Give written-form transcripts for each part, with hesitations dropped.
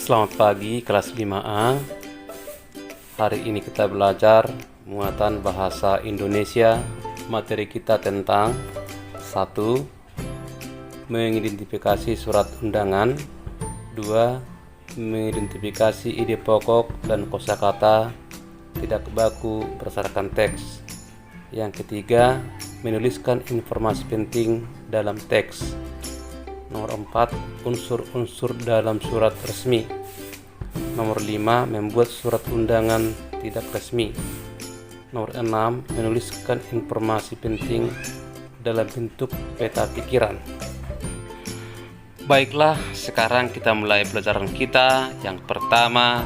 Selamat pagi kelas 5A. Hari ini kita belajar muatan bahasa Indonesia. Materi kita tentang 1. Mengidentifikasi surat undangan. 2. Mengidentifikasi ide pokok dan kosakata tidak baku berdasarkan teks. Yang ketiga, menuliskan informasi penting dalam teks. Nomor 4, unsur-unsur dalam surat resmi. Nomor 5, membuat surat undangan tidak resmi. Nomor 6, menuliskan informasi penting dalam bentuk peta pikiran. Baiklah, sekarang kita mulai pelajaran kita. Yang pertama,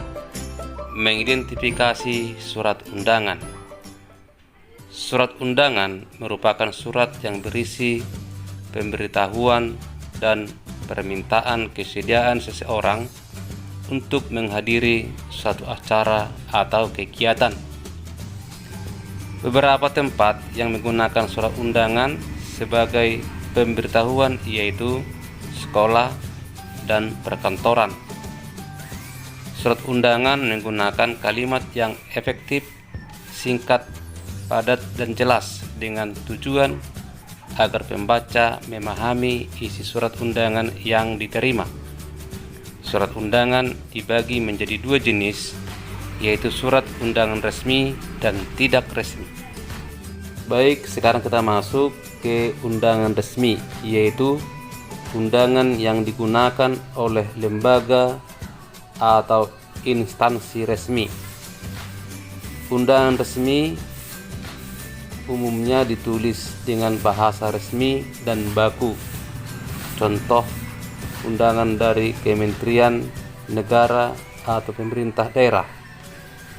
mengidentifikasi surat undangan. Surat undangan merupakan surat yang berisi pemberitahuan dan permintaan kesediaan seseorang untuk menghadiri suatu acara atau kegiatan. Beberapa tempat yang menggunakan surat undangan sebagai pemberitahuan yaitu sekolah dan perkantoran. Surat undangan menggunakan kalimat yang efektif, singkat, padat, dan jelas dengan tujuan agar pembaca memahami isi surat undangan yang diterima. Surat undangan dibagi menjadi 2 jenis, yaitu surat undangan resmi dan tidak resmi. Baik, sekarang kita masuk ke undangan resmi, yaitu undangan yang digunakan oleh lembaga atau instansi resmi. Undangan resmi umumnya ditulis dengan bahasa resmi dan baku. Contoh, undangan dari Kementerian Negara atau pemerintah daerah.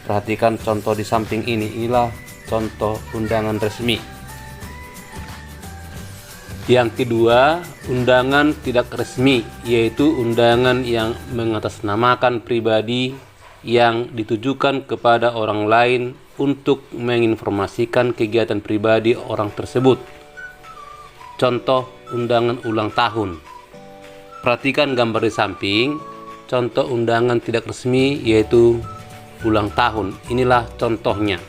Perhatikan contoh di samping ini. Inilah contoh undangan resmi. Yang kedua, undangan tidak resmi, yaitu undangan yang mengatasnamakan pribadi yang ditujukan kepada orang lain untuk menginformasikan kegiatan pribadi orang tersebut. Contoh undangan ulang tahun. Perhatikan gambar di samping. Contoh undangan tidak resmi yaitu ulang tahun. Inilah contohnya.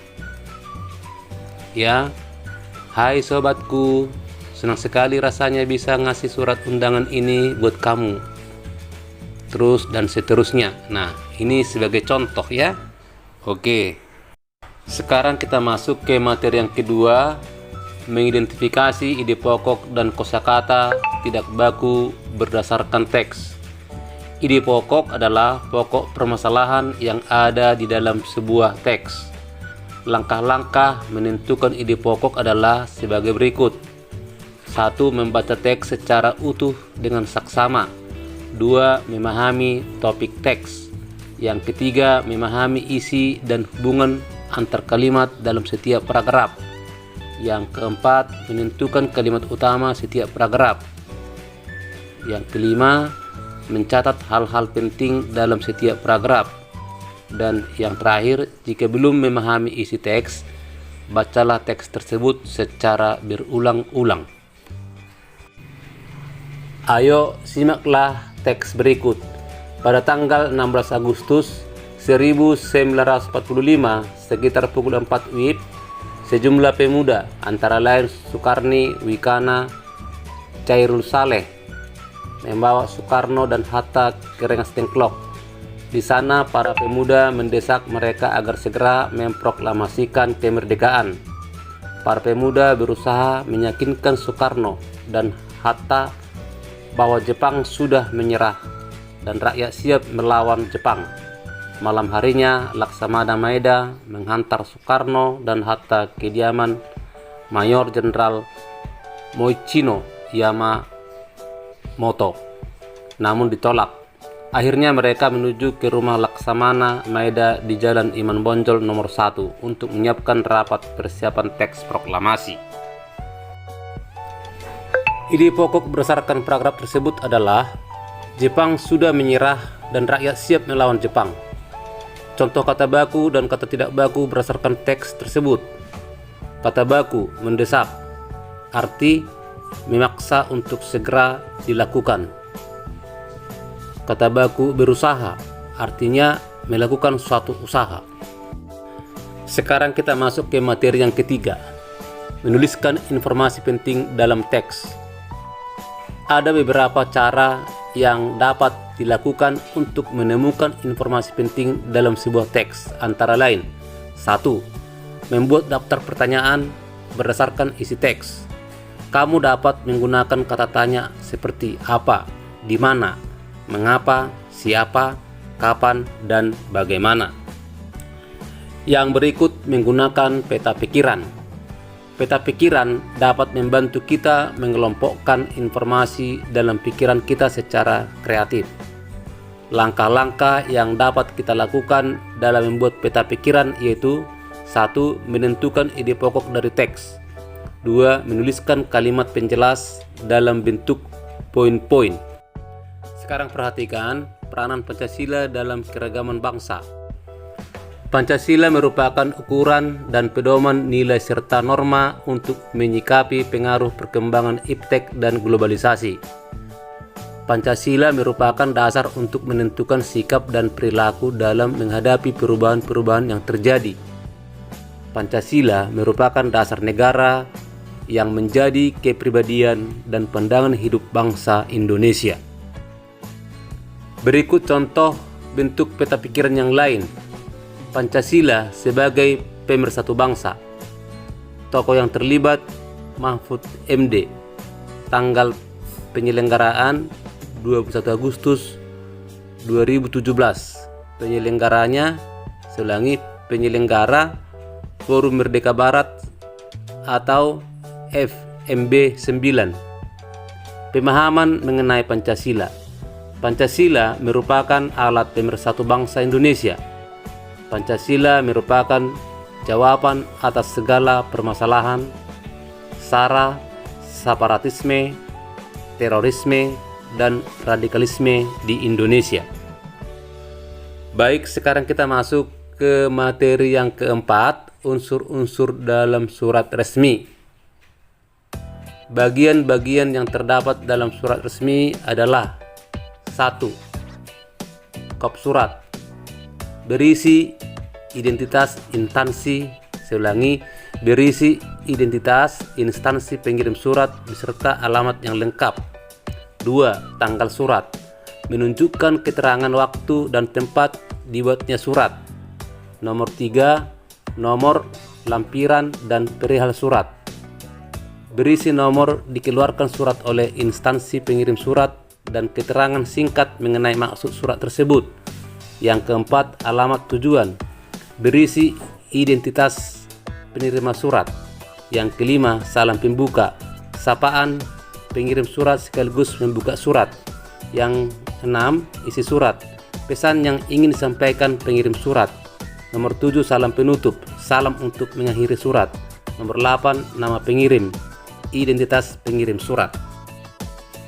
Ya, hai sobatku, senang sekali rasanya bisa ngasih surat undangan ini buat kamu. Terus dan seterusnya. Nah, ini sebagai contoh ya. Oke. Sekarang kita masuk ke materi yang kedua, mengidentifikasi ide pokok dan kosakata tidak baku berdasarkan teks. Ide pokok adalah pokok permasalahan yang ada di dalam sebuah teks. Langkah-langkah menentukan ide pokok adalah sebagai berikut. 1. Membaca teks secara utuh dengan saksama. 2. Memahami topik teks. Yang ketiga, memahami isi dan hubungan antar kalimat dalam setiap paragraf. Yang keempat, menentukan kalimat utama setiap paragraf. Yang kelima, mencatat hal-hal penting dalam setiap paragraf. Dan yang terakhir, jika belum memahami isi teks, bacalah teks tersebut secara berulang-ulang. Ayo simaklah teks berikut. Pada tanggal 16 Agustus 1945, sekitar pukul 4 WIB, sejumlah pemuda, antara lain Sukarni, Wikana, Chairul Saleh, membawa Soekarno dan Hatta ke Rengas Dengklok. Di sana para pemuda mendesak mereka agar segera memproklamasikan kemerdekaan. Para pemuda berusaha meyakinkan Soekarno dan Hatta bahwa Jepang sudah menyerah dan rakyat siap melawan Jepang. Malam harinya, Laksamana Maeda menghantar Soekarno dan Hatta ke kediaman Mayor Jenderal Moichino Yamamoto, namun ditolak. Akhirnya mereka menuju ke rumah Laksamana Maeda di Jalan Iman Bonjol nomor 1 untuk menyiapkan rapat persiapan teks proklamasi. Ide pokok berdasarkan paragraf tersebut adalah Jepang sudah menyerah dan rakyat siap melawan Jepang. Contoh kata baku dan kata tidak baku berdasarkan teks tersebut. Kata baku, mendesak, arti memaksa untuk segera dilakukan. Kata baku berusaha, artinya melakukan suatu usaha. Sekarang kita masuk ke materi yang ketiga, menuliskan informasi penting dalam teks. Ada beberapa cara yang dapat dilakukan untuk menemukan informasi penting dalam sebuah teks, antara lain: 1. Membuat daftar pertanyaan berdasarkan isi teks. Kamu dapat menggunakan kata tanya seperti apa, di mana, mengapa, siapa, kapan, dan bagaimana. Yang berikut, menggunakan peta pikiran. Peta pikiran dapat membantu kita mengelompokkan informasi dalam pikiran kita secara kreatif. Langkah-langkah yang dapat kita lakukan dalam membuat peta pikiran yaitu: 1. Menentukan ide pokok dari teks. 2. Menuliskan kalimat penjelas dalam bentuk poin-poin. Sekarang perhatikan peranan Pancasila dalam keragaman bangsa. Pancasila merupakan ukuran dan pedoman nilai serta norma untuk menyikapi pengaruh perkembangan iptek dan globalisasi. Pancasila merupakan dasar untuk menentukan sikap dan perilaku dalam menghadapi perubahan-perubahan yang terjadi. Pancasila merupakan dasar negara yang menjadi kepribadian dan pandangan hidup bangsa Indonesia. Berikut contoh bentuk peta pikiran yang lain. Pancasila sebagai pemersatu bangsa. Tokoh yang terlibat: Mahfud MD. Tanggal penyelenggaraan 21 Agustus 2017. Penyelenggaranya, penyelenggara Forum Merdeka Barat atau FMB 9. Pemahaman mengenai Pancasila. Pancasila merupakan alat pemersatu bangsa Indonesia. Pancasila merupakan jawaban atas segala permasalahan, SARA, separatisme, terorisme, dan radikalisme di Indonesia. Baik, sekarang kita masuk ke materi yang keempat, unsur-unsur dalam surat resmi. Bagian-bagian yang terdapat dalam surat resmi adalah: 1. Kop surat. Berisi identitas instansi, berisi identitas instansi pengirim surat beserta alamat yang lengkap. 2. Tanggal surat. Menunjukkan keterangan waktu dan tempat dibuatnya surat. Nomor 3. Nomor, lampiran, dan perihal surat. Berisi nomor dikeluarkan surat oleh instansi pengirim surat dan keterangan singkat mengenai maksud surat tersebut. Yang keempat, alamat tujuan. Berisi identitas penerima surat. Yang kelima, salam pembuka. Sapaan pengirim surat sekaligus membuka surat. Yang enam, isi surat. Pesan yang ingin disampaikan pengirim surat. Nomor 7, salam penutup. Salam untuk mengakhiri surat. Nomor 8, nama pengirim. Identitas pengirim surat.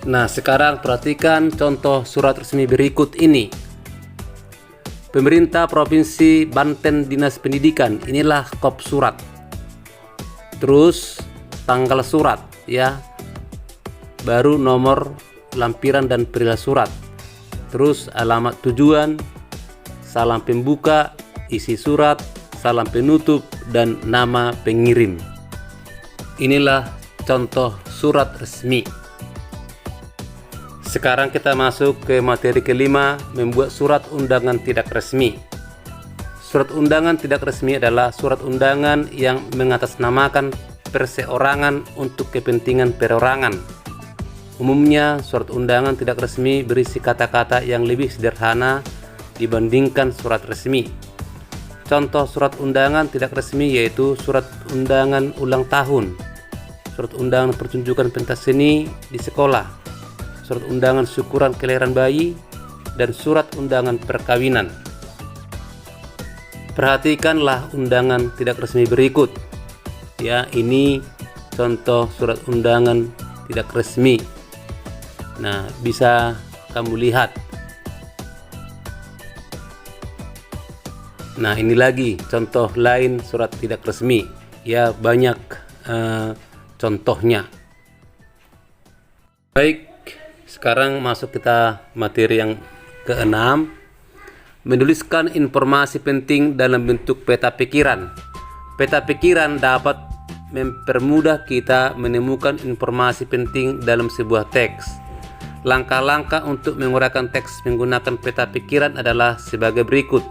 Nah, sekarang perhatikan contoh surat resmi berikut ini. Pemerintah Provinsi Banten Dinas Pendidikan. Inilah kop surat. Terus tanggal surat ya. Baru nomor lampiran dan perihal surat. Terus alamat tujuan, salam pembuka, isi surat, salam penutup, dan nama pengirim. Inilah contoh surat resmi. Sekarang kita masuk ke materi kelima, membuat surat undangan tidak resmi. Surat undangan tidak resmi adalah surat undangan yang mengatasnamakan perseorangan untuk kepentingan perorangan. Umumnya, surat undangan tidak resmi berisi kata-kata yang lebih sederhana dibandingkan surat resmi. Contoh surat undangan tidak resmi yaitu surat undangan ulang tahun, surat undangan pertunjukan pentas seni di sekolah, surat undangan syukuran kelahiran bayi, dan surat undangan perkawinan. Perhatikanlah undangan tidak resmi berikut. Ya, ini contoh surat undangan tidak resmi. Nah, bisa kamu lihat. Nah, ini lagi contoh lain surat tidak resmi. Ya, banyak contohnya. Baik, sekarang masuk kita materi yang keenam, Menuliskan informasi penting dalam bentuk peta pikiran. Peta pikiran dapat mempermudah kita menemukan informasi penting dalam sebuah teks. Langkah-langkah untuk menguraikan teks menggunakan peta pikiran adalah sebagai berikut.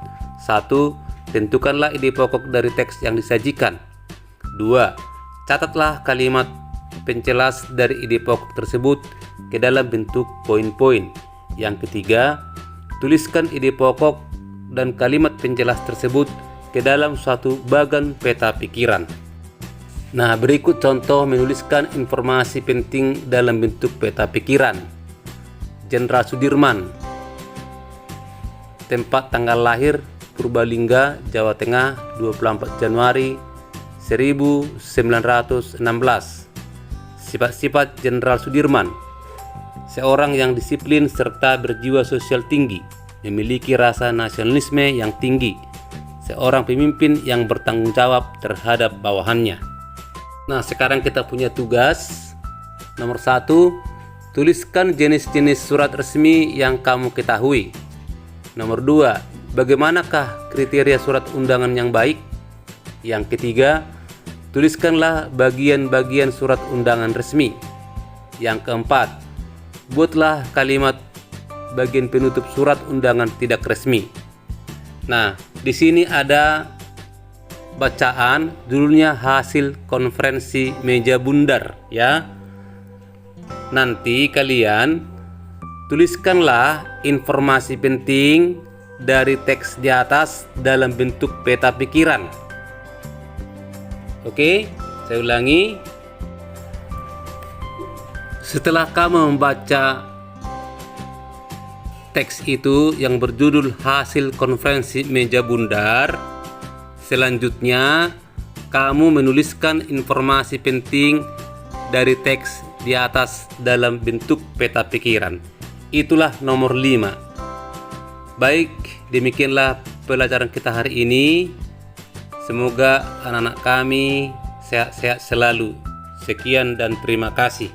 1. Tentukanlah ide pokok dari teks yang disajikan. 2. Catatlah kalimat penjelas dari ide pokok tersebut ke dalam bentuk poin-poin. Yang ketiga, tuliskan ide pokok dan kalimat penjelas tersebut ke dalam suatu bagan peta pikiran. Nah, berikut contoh menuliskan informasi penting dalam bentuk peta pikiran. Jenderal Sudirman. Tempat tanggal lahir Purbalingga, Jawa Tengah, 24 Januari 1916. Sifat-sifat Jenderal Sudirman: seorang yang disiplin serta berjiwa sosial tinggi, memiliki rasa nasionalisme yang tinggi, seorang pemimpin yang bertanggung jawab terhadap bawahannya. Nah, sekarang kita punya tugas. Nomor 1, tuliskan jenis-jenis surat resmi yang kamu ketahui. Nomor 2, bagaimanakah kriteria surat undangan yang baik? Yang ketiga, tuliskanlah bagian-bagian surat undangan resmi. Yang keempat, buatlah kalimat bagian penutup surat undangan tidak resmi. Nah, di sini ada bacaan judulnya hasil konferensi meja bundar ya. Nanti kalian tuliskanlah informasi penting dari teks di atas dalam bentuk peta pikiran. Oke, saya ulangi. Setelah kamu membaca teks itu yang berjudul hasil konferensi meja bundar, selanjutnya kamu menuliskan informasi penting dari teks di atas dalam bentuk peta pikiran. Itulah nomor 5. Baik, demikianlah pelajaran kita hari ini. Semoga anak-anak kami sehat-sehat selalu. Sekian dan terima kasih.